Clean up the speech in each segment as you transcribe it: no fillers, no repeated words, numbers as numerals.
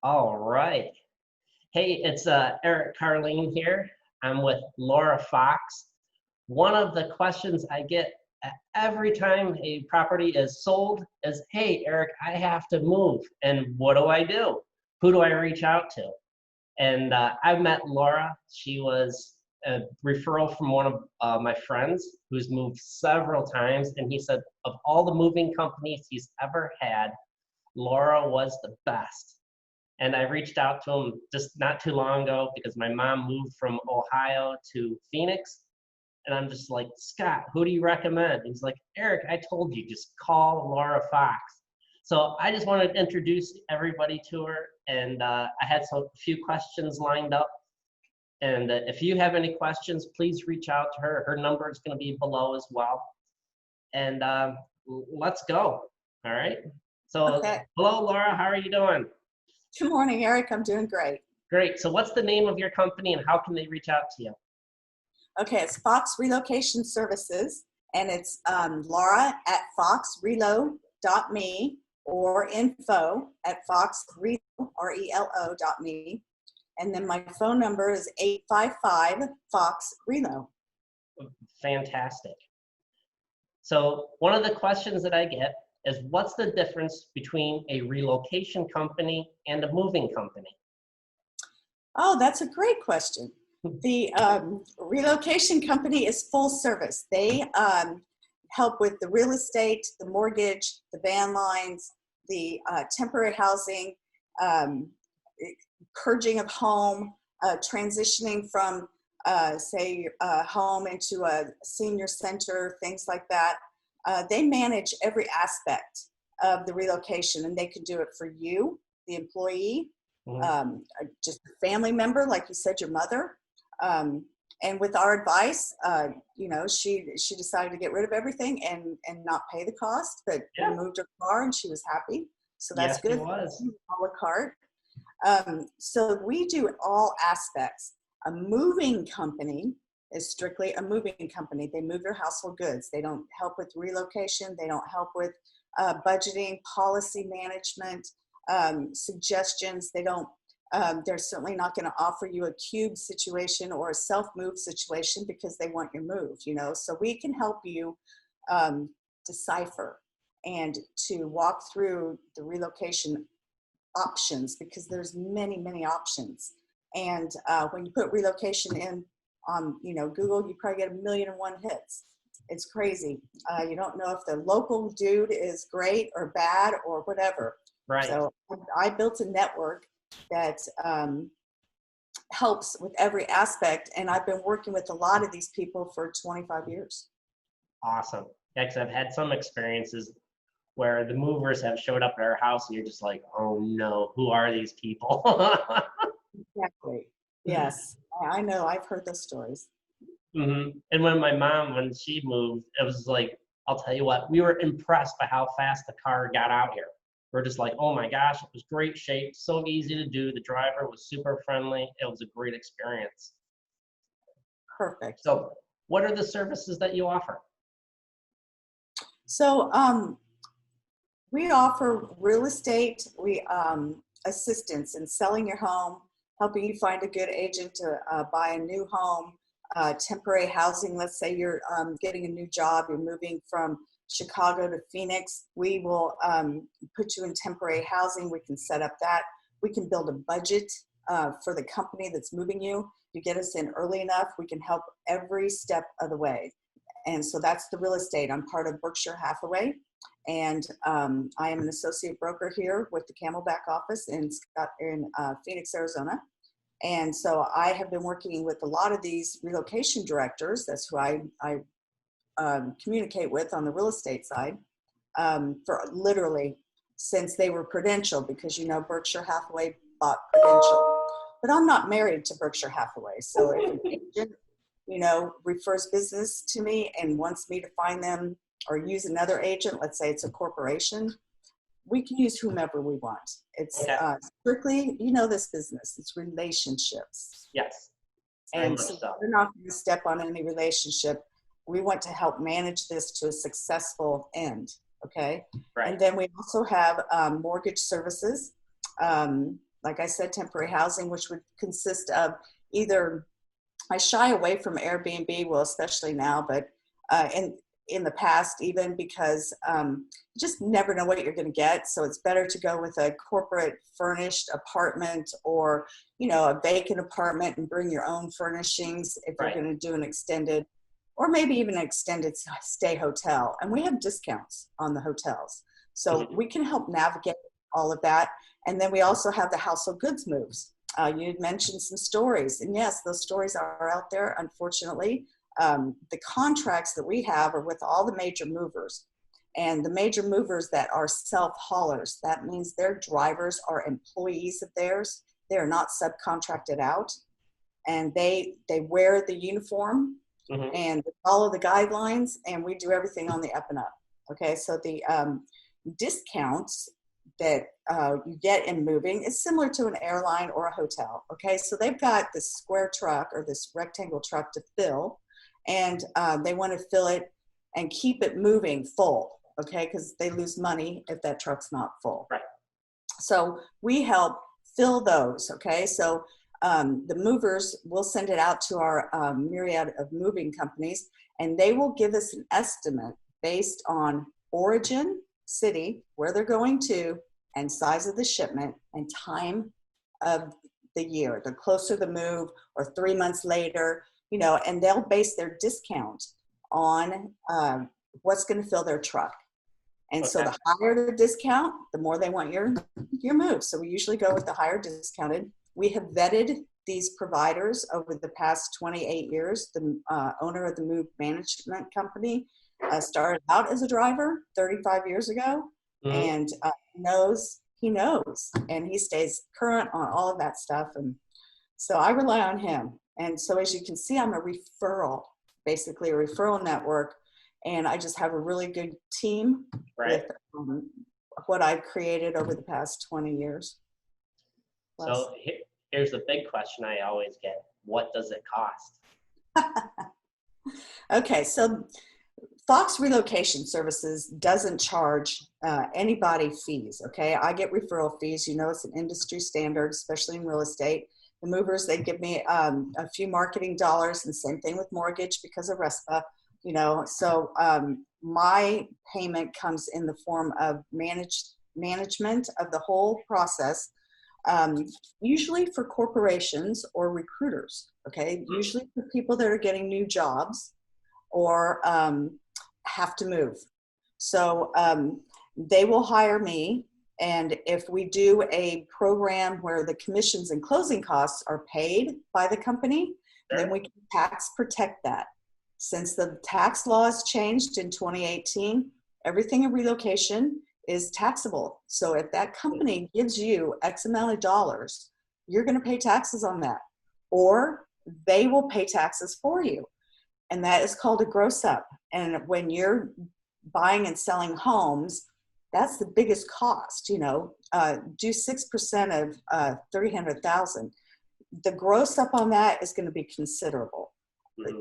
All right. Hey, it's Eric Karlene here. I'm with Laura Fox. One of the questions I get every time a property is sold is, hey, Eric, I have to move. And what do I do? Who do I reach out to? And I met Laura. She was a referral from one of my friends who's moved several times. And he said, of all the moving companies he's ever had, Laura was the best. And I reached out to him just not too long ago because my mom moved from Ohio to Phoenix. And I'm just like, Scott, who do you recommend? He's like, Eric, I told you, just call Laura Fox. So I just wanted to introduce everybody to her. And I had a few questions lined up. And if you have any questions, please reach out to her. Her number is going to be below as well. And let's go. All right. So Okay. hello, Laura. How are you doing? Good morning, Eric. I'm doing great. Great. So what's the name of your company and how can they reach out to you? Okay, it's Fox Relocation Services, and it's Laura at foxrelo.me or info@foxrelo.me. And then my phone number is 855-FOX-RELO. Fantastic. So one of the questions that I get is, what's the difference between a relocation company and a moving company? Oh, that's a great question. The relocation company is full service. They help with the real estate, the mortgage, the van lines, the temporary housing, purging of home, transitioning from, say, home into a senior center, things like that. They manage every aspect of the relocation, and they can do it for you, the employee, just a family member, like you said, your mother. And with our advice, you know, she decided to get rid of everything and not pay the cost, but we moved her car and she was happy. So that's good. A la carte. So we do all aspects. A moving company is strictly a moving company. They move your household goods. They don't help with relocation. They don't help with budgeting, policy management, suggestions. They don't. They're certainly not going to offer you a cube situation or a self-move situation because they want your move, you know. So we can help you decipher and to walk through the relocation options, because there's many, many options. And when you put relocation in on, you know, Google, you probably get 1,000,001 hits. It's crazy. You don't know if the local dude is great or bad or whatever. Right. So I built a network that helps with every aspect, and I've been working with a lot of these people for 25 years. Awesome. Yeah, because I've had some experiences where the movers have showed up at our house and you're just like, oh no, who are these people? Exactly. Yes, I know. I've heard those stories. And when my mom, when she moved, it was like, I'll tell you what, we were impressed by how fast the car got out here. We're just like, oh my gosh, it was great shape, so easy to do. The driver was super friendly. It was a great experience. Perfect. So what are the services that you offer? So we offer real estate, assistance in selling your home, helping you find a good agent to buy a new home, temporary housing. Let's say you're getting a new job, you're moving from Chicago to Phoenix. We will put you in temporary housing. We can set up that. We can build a budget for the company that's moving you. You get us in early enough, we can help every step of the way. And so that's the real estate. I'm part of Berkshire Hathaway, and I am an associate broker here with the Camelback office in Phoenix, Arizona. And so I have been working with a lot of these relocation directors. That's who I communicate with on the real estate side for literally since they were Prudential, because, you know, Berkshire Hathaway bought Prudential. But I'm not married to Berkshire Hathaway. So if an agent, you know, refers business to me and wants me to find them or use another agent, let's say it's a corporation, we can use whomever we want. It's strictly, you know, this business, it's relationships. Yes. And so we're not going to step on any relationship. We want to help manage this to a successful end. Okay. Right. And then we also have mortgage services. like I said, temporary housing, which would consist of either, I shy away from Airbnb, well, especially now, but in the past even, because you just never know what you're going to get. So it's better to go with a corporate furnished apartment, or, you know, a vacant apartment, and bring your own furnishings if you're going to do an extended, or maybe even an extended stay hotel. And we have discounts on the hotels. So we can help navigate all of that. And then we also have the household goods moves. You had mentioned some stories, and yes, those stories are out there, unfortunately. The contracts that we have are with all the major movers, and the major movers that are self-haulers. That means their drivers are employees of theirs. They are not subcontracted out, and they wear the uniform and follow the guidelines, and we do everything on the up and up. Okay, so the discounts that you get in moving is similar to an airline or a hotel. Okay, so they've got this square truck or this rectangle truck to fill, and they want to fill it and keep it moving full. Okay, because they lose money if that truck's not full. Right. So we help fill those. Okay, so the movers will send it out to our myriad of moving companies, and they will give us an estimate based on origin, city, where they're going to, and size of the shipment, and time of the year. The closer the move, or 3 months later, you know, and they'll base their discount on what's going to fill their truck. And so the higher the discount, the more they want your move. So we usually go with the higher discounted. We have vetted these providers over the past 28 years. The owner of the move management company started out as a driver 35 years ago, and he knows, and he stays current on all of that stuff. And so I rely on him. And so as you can see, I'm a referral, basically a referral network. And I just have a really good team with what I've created over the past 20 years. So here's the big question I always get. What does it cost? Okay, so Fox Relocation Services doesn't charge anybody fees, okay? I get referral fees. You know, it's an industry standard, especially in real estate. The movers, they give me a few marketing dollars, and same thing with mortgage because of RESPA, you know. So my payment comes in the form of management of the whole process, usually for corporations or recruiters, okay? Usually for people that are getting new jobs or have to move. So they will hire me, and if we do a program where the commissions and closing costs are paid by the company, then we can tax protect that. Since the tax laws changed in 2018, everything in relocation is taxable. So if that company gives you X amount of dollars, you're going to pay taxes on that, or they will pay taxes for you. And that is called a gross up. And when you're buying and selling homes, that's the biggest cost, you know, do 6% of 300,000. The gross up on that is going to be considerable.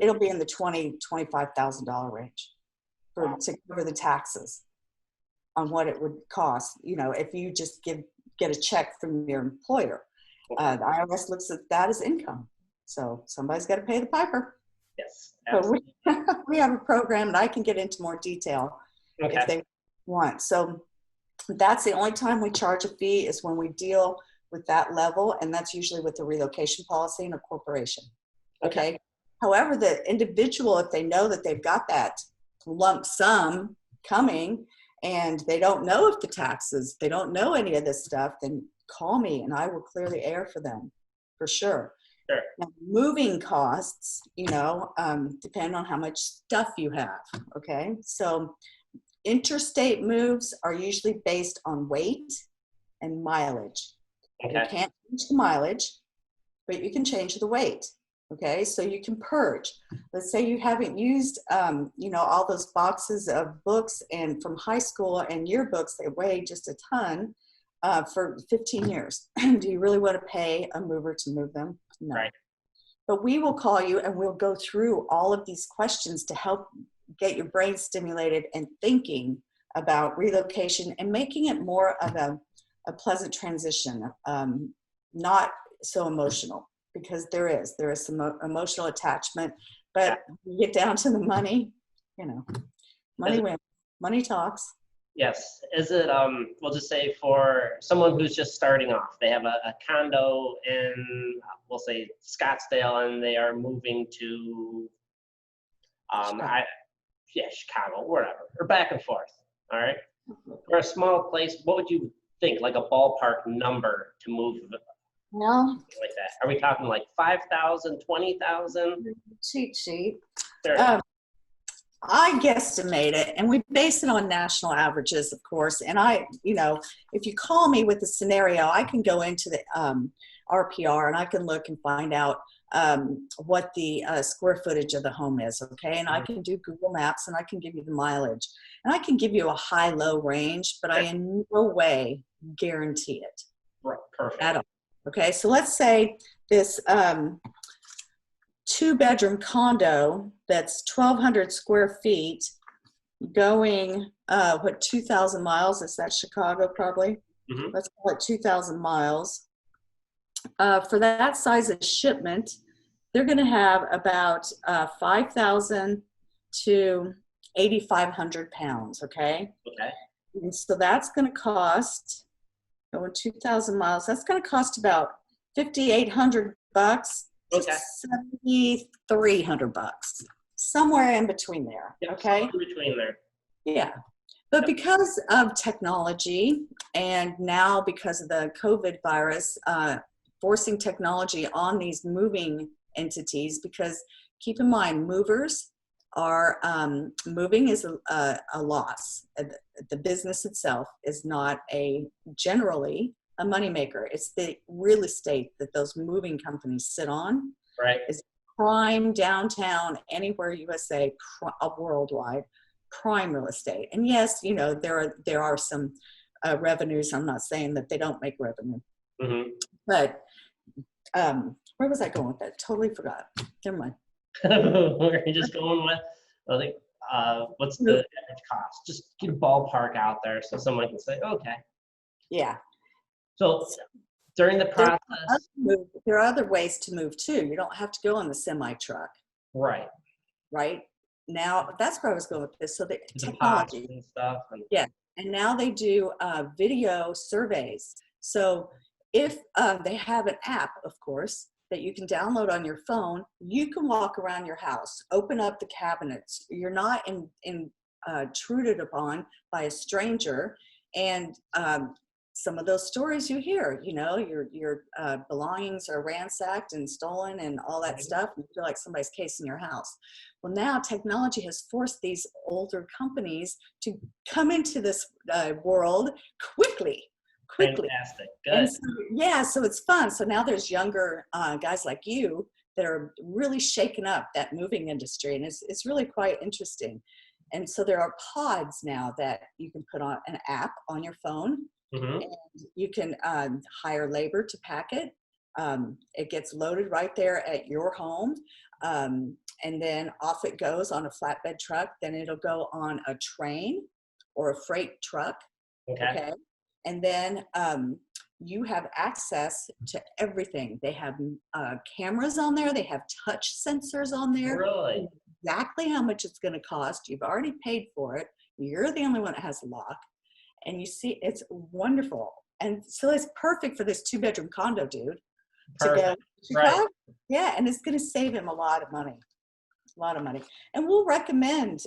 It'll be in the $25,000 range to cover the taxes on what it would cost, you know, if you just get a check from your employer. The IRS looks at that as income. So somebody's got to pay the piper. Yes. So we have a program, and I can get into more detail if they want. So that's the only time we charge a fee, is when we deal with that level, and that's usually with a relocation policy and a corporation. Okay. However, the individual, if they know that they've got that lump sum coming, and they don't know if the taxes, they don't know any of this stuff, then call me and I will clear the air for them, for sure. Now, moving costs, you know, depend on how much stuff you have. Okay, so interstate moves are usually based on weight and mileage. You can't change the mileage, but you can change the weight. Okay, so you can purge. Let's say you haven't used, you know, all those boxes of books and from high school and yearbooks that weigh just a ton for 15 years. Do you really want to pay a mover to move them? No. Right. But we will call you and we'll go through all of these questions to help get your brain stimulated and thinking about relocation and making it more of a pleasant transition. not so emotional, because there is some emotional attachment, but you get down to the money, you know, money wins, money talks. Yes. Is it, we'll just say for someone who's just starting off, they have a condo in, we'll say Scottsdale, and they are moving to, Chicago, wherever, or back and forth. All right. For a small place, what would you think, like a ballpark number to move No, like that? Are we talking like 5,000, 20,000? cheat sheet. Sure. I guesstimate it, and we base it on national averages, of course. And I, if you call me with a scenario, I can go into the RPR and I can look and find out what the square footage of the home is, okay? And I can do Google Maps and I can give you the mileage. And I can give you a high-low range, but I in no way guarantee it. Right. Perfect. At all. Okay, so let's say this 2-bedroom condo that's 1,200 square feet going, 2,000 miles? Is that Chicago probably? Mm-hmm. Let's call it 2,000 miles. For that size of shipment, they're going to have about 5,000 to 8,500 pounds, okay? Okay. And so that's going to cost, going 2,000 miles, that's going to cost about $5,800 Okay. $7,300, somewhere in between there. Yeah, okay, in between there. yeah. But because of technology, and now because of the COVID virus, forcing technology on these moving entities, because keep in mind, movers are, moving is a loss. The business itself is not generally a moneymaker. It's the real estate that those moving companies sit on. Right. Is prime downtown, anywhere USA, worldwide, prime real estate. And yes, there are some revenues. I'm not saying that they don't make revenue. Mm-hmm. But where was I going with that? Totally forgot. Never mind. We're just going with, I think, what's the average cost? Just get a ballpark out there so someone can say, okay. Yeah. So during the process. There are other ways to move too. You don't have to go on the semi truck. Right. Right. Now, that's where I was going with this. So the technology technology. And stuff. Yeah. And now they do video surveys. So if they have an app, of course, that you can download on your phone, you can walk around your house, open up the cabinets. You're not intruded upon by a stranger. And some of those stories you hear, your belongings are ransacked and stolen and all that stuff. And you feel like somebody's casing your house. Well, now technology has forced these older companies to come into this world quickly. Fantastic. Good. And so, so it's fun. So now there's younger guys like you that are really shaking up that moving industry. And it's really quite interesting. And so there are pods now that you can put on an app on your phone. Mm-hmm. And you can hire labor to pack it. It gets loaded right there at your home. And then off it goes on a flatbed truck. Then it'll go on a train or a freight truck. Okay. And then you have access to everything. They have cameras on there. They have touch sensors on there. Really? Exactly how much it's going to cost. You've already paid for it. You're the only one that has a lock. And you see, it's wonderful. And so it's perfect for this 2-bedroom condo dude to go to Chicago. Right. Yeah, and it's going to save him a lot of money. And we'll recommend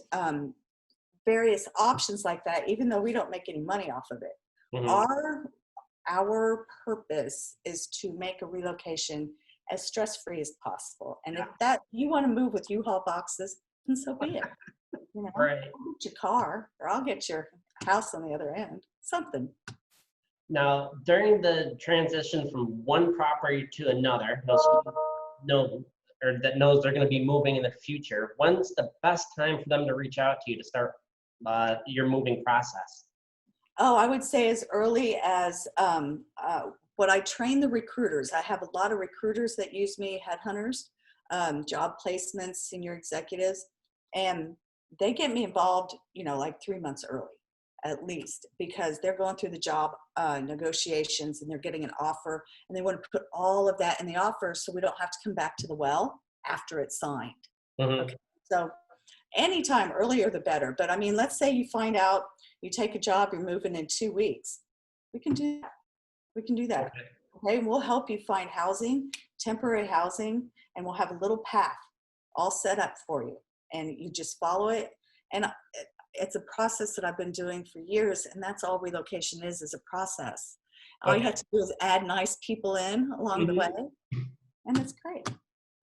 various options like that, even though we don't make any money off of it. Mm-hmm. Our purpose is to make a relocation as stress-free as possible. And if that you want to move with U-Haul boxes, then so be it. Right. I'll get your car, or I'll get your house on the other end. Something. Now, during the transition from one property to another, that knows they're going to be moving in the future, when's the best time for them to reach out to you to start your moving process? Oh, I would say as early as what I train the recruiters. I have a lot of recruiters that use me, headhunters, job placements, senior executives, and they get me involved, like 3 months early. at least, because they're going through the job negotiations and they're getting an offer, and they want to put all of that in the offer so we don't have to come back to the well after it's signed. Mhm. Okay. So anytime earlier, the better. But I mean, let's say you find out you take a job, you're moving in 2 weeks. We can do that. We can do that. Okay. Okay. We'll help you find housing, temporary housing, and we'll have a little path all set up for you. And you just follow it. And it's a process that I've been doing for years. And that's all relocation is a process. All you Okay. have to do is add nice people in along the Mhm. way. And it's great.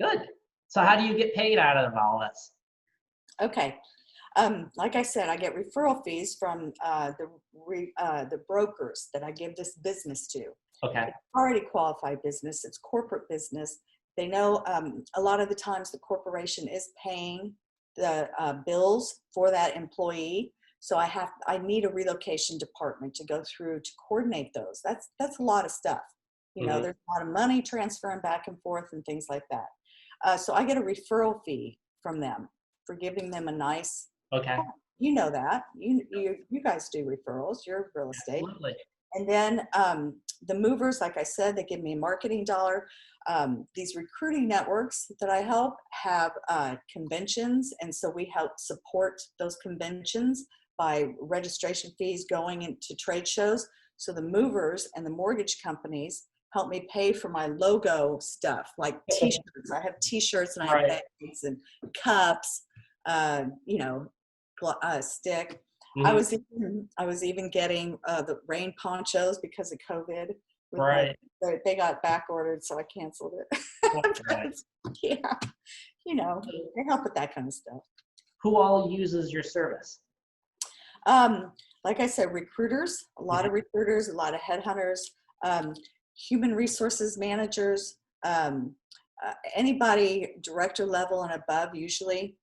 Good. So how do you get paid out of all this? Okay. Like I said, I get referral fees from the brokers that I give this business to. Okay. It's already qualified business. It's corporate business. They know a lot of the times the corporation is paying the bills for that employee. So I need a relocation department to go through to coordinate those. That's a lot of stuff. You know, Mhm. there's a lot of money transferring back and forth and things like that. So I get a referral fee from them for giving them a nice, Okay. you know that. You guys do referrals, you're real estate. Absolutely. And then the movers, like I said, they give me a marketing dollar. These recruiting networks that I help have conventions. And so we help support those conventions by registration fees going into trade shows. So the movers and the mortgage companies help me pay for my logo stuff, like t-shirts. I have t-shirts and I have Right. bags and cups, you know, stick. I Mhm. was even getting the rain ponchos because of COVID. Right. They got back ordered, so I canceled it. Right. But, yeah, you know, they help with that kind of stuff. Who all uses your service? Like I said, recruiters, a lot of recruiters, a lot of headhunters, human resources managers, anybody director level and above, usually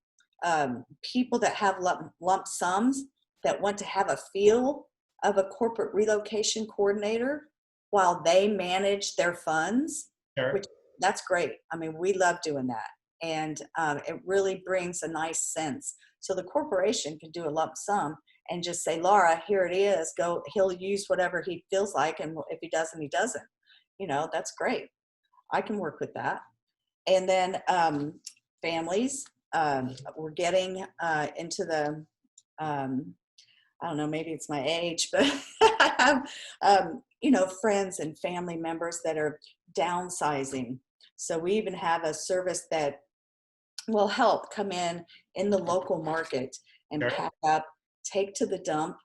people that have lump sums that want to have a feel of a corporate relocation coordinator while they manage their funds, Sure. which that's great. I mean, we love doing that. And it really brings a nice sense. So the corporation can do a lump sum and just say, Laura, here it is. Go, he'll use whatever he feels like. And if he doesn't, he doesn't. You know, that's great. I can work with that. And then families, we're getting into the, I don't know, maybe it's my age, but I have, you know, friends and family members that are downsizing. So we even have a service that will help come in the local market and Sure. pack up, take to the dump.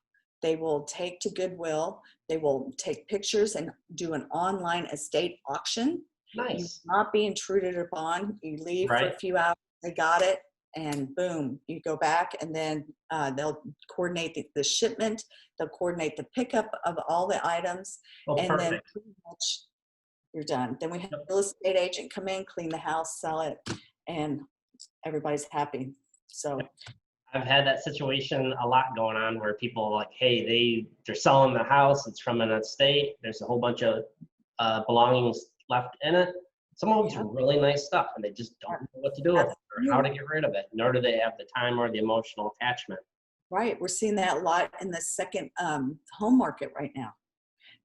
They will take to Goodwill. They will take pictures and do an online estate auction. You Nice. will not be intruded upon. You leave for Right. a few hours, they got it, and boom, you go back, and then they'll coordinate the shipment. They'll coordinate the pickup of all the items, Oh, and then perfect. pretty much you're done. Then we have Yep. a real estate agent come in, clean the house, sell it, and everybody's happy. So I've had that situation a lot going on where people are like, hey, they're selling the house. It's from an estate. There's a whole bunch of belongings left in it. Some of them's yeah, really nice stuff, and they just don't know what to do with it or how to get rid of it, nor do they have the time or the emotional attachment. right. We're seeing that a lot in the second home market right now,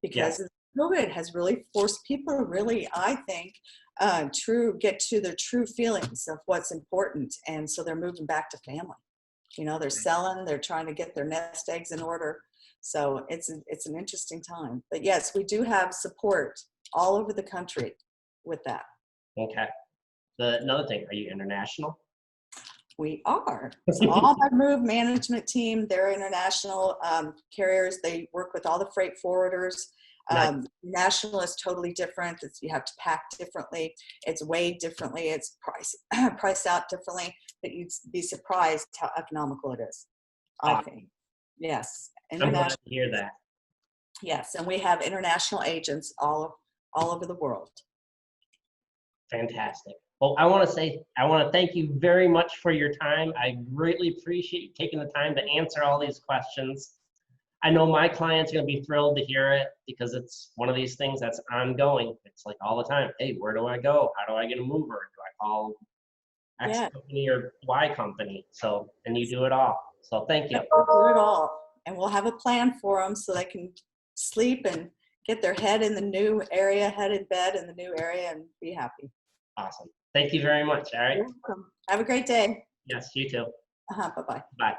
Yeah. because COVID has really forced people to really, I think, get to their true feelings of what's important. And so they're moving back to family. You know, they're selling, they're trying to get their nest eggs in order. So it's an interesting time. But yes, we do have support all over the country with that. Okay. Another thing, are you international? We are. So all my move management team, they're international carriers. They work with all the freight forwarders. Nice. National is totally different. You have to pack differently. It's weighed differently. It's priced out differently. But you'd be surprised how economical it is, I think. Yes. I'm glad International. to hear that. Yes. And we have international agents all over the world. Fantastic. Well, I want to thank you very much for your time. I greatly appreciate you taking the time to answer all these questions. I know my clients are going to be thrilled to hear it because it's one of these things that's ongoing. It's like all the time, hey, where do I go? How do I get a mover? Do I call X Yeah. company or Y company? So, and you do it all. So thank you. Do it all. and we'll have a plan for them so they can sleep and get their head in the new area, head in bed in the new area, and be happy. Awesome. Thank you very much. All right. You're welcome. Have a great day. Yes, you too. Bye-bye. Bye.